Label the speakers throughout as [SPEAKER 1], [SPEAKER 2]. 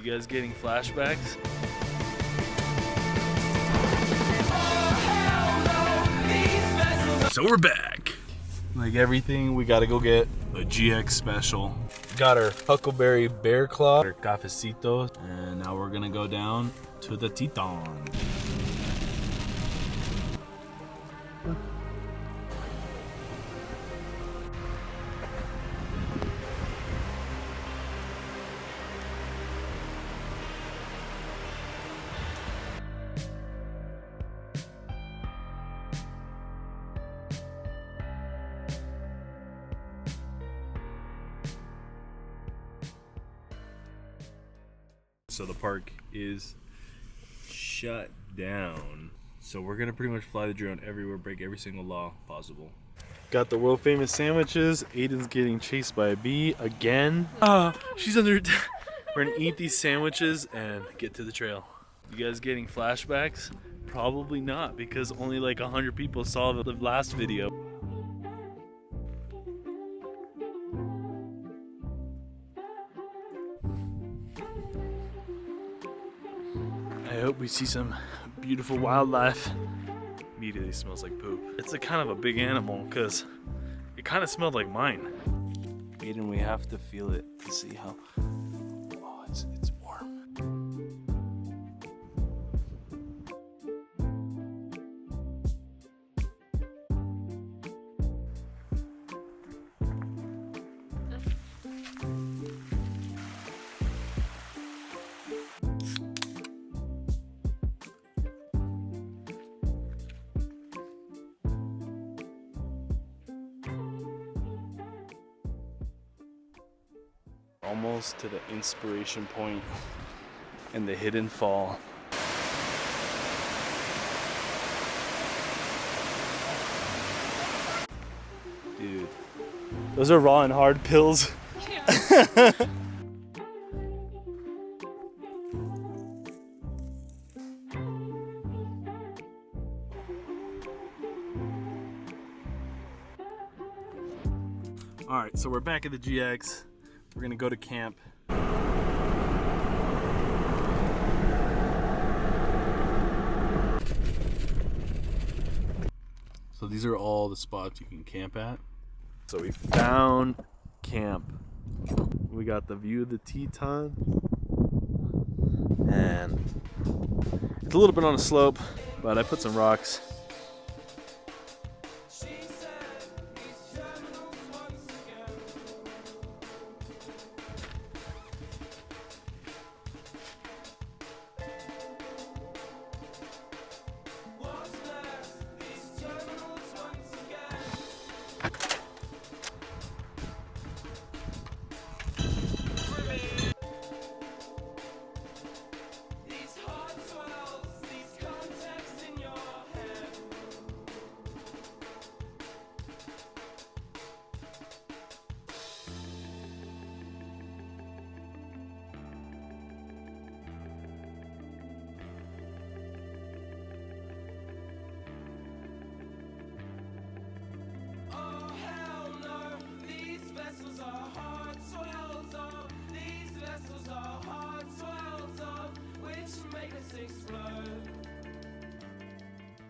[SPEAKER 1] You guys getting flashbacks? So we're back. Like everything, we gotta go get a GX special. Got our Huckleberry Bear Claw, our cafecito, and now we're gonna go down to the Teton. So the park is shut down. So we're gonna pretty much fly the drone everywhere, break every single law possible. Got the world famous sandwiches. Aiden's getting chased by a bee again. She's under. We're gonna eat these sandwiches and get to the trail. You guys getting flashbacks? Probably not, because only like 100 people saw the last video. I hope we see some beautiful wildlife. Immediately smells like poop. It's a kind of a big animal because it kind of smelled like mine. Aiden, we have to feel it to see how. Oh, it's warm. Almost to the inspiration point and the hidden fall. Dude, those are raw and hard pills. Yeah. All right, so we're back at the GX. We're gonna go to camp. So these are all the spots you can camp at. So we found camp. We got the view of the Teton. And it's a little bit on a slope, but I put some rocks.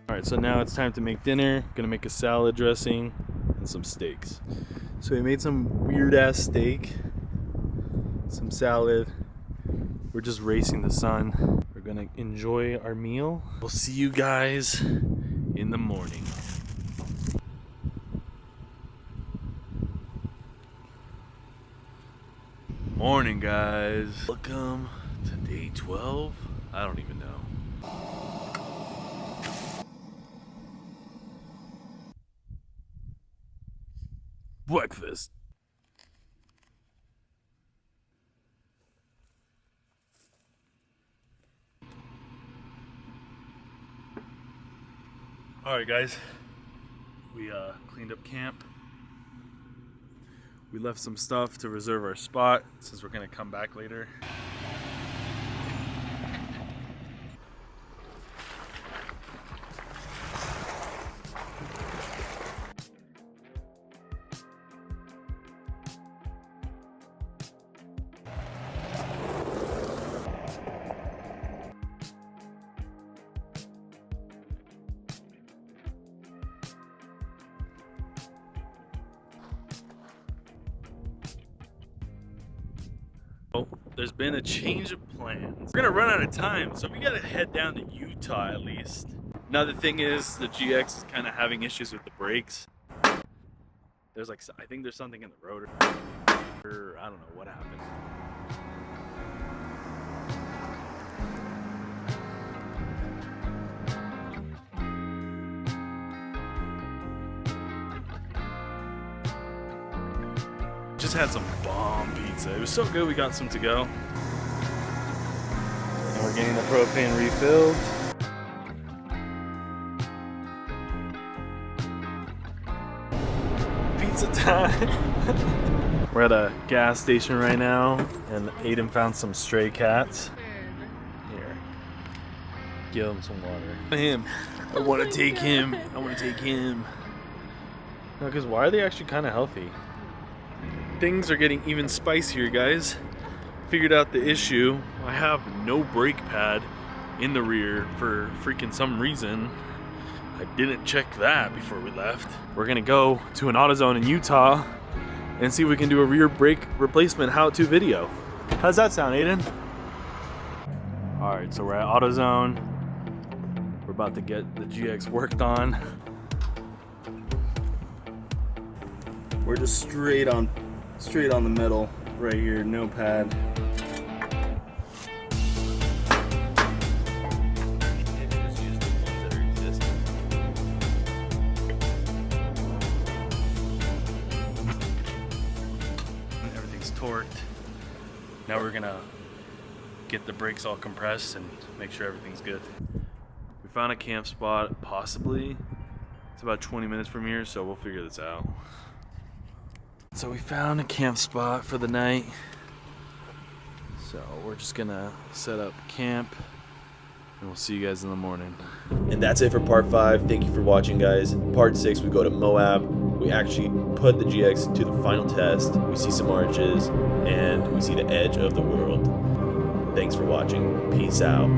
[SPEAKER 1] Alright, so now it's time to make dinner. Gonna make a salad dressing and some steaks. So we made some weird ass steak, some salad. We're just racing the sun. We're gonna enjoy our meal. We'll see you guys in the morning. Morning, guys. Welcome to day 12. I don't even know. Breakfast. Alright guys, we cleaned up camp. We left some stuff to reserve our spot since we're gonna come back later. There's been a change of plans. We're gonna run out of time, so we gotta head down to Utah at least. Another thing is the GX is kind of having issues with the brakes. There's like, I think there's something in the rotor. I don't know what happened. Just had some bomb pizza. It was so good we got some to go. And we're getting the propane refilled. Pizza time. We're at a gas station right now, and Aiden found some stray cats. Here, give him some water. Him. I want to take him. I want to take him. No, because why are they actually kind of healthy? Things are getting even spicier, guys. Figured out the issue. I have no brake pad in the rear for freaking some reason. I didn't check that before we left. We're gonna go to an AutoZone in Utah and see if we can do a rear brake replacement how-to video. How's that sound, Aiden? All right, so we're at AutoZone. We're about to get the GX worked on. We're just straight on the middle right here, no pad. Everything's torqued. Now we're gonna get the brakes all compressed and make sure everything's good. We found a camp spot, possibly. It's about 20 minutes from here, so we'll figure this out. So we found a camp spot for the night. So we're just gonna set up camp and we'll see you guys in the morning.
[SPEAKER 2] And that's it for part 5. Thank you for watching, guys. Part 6, we go to Moab. We actually put the GX to the final test. We see some arches and we see the edge of the world. Thanks for watching. Peace out.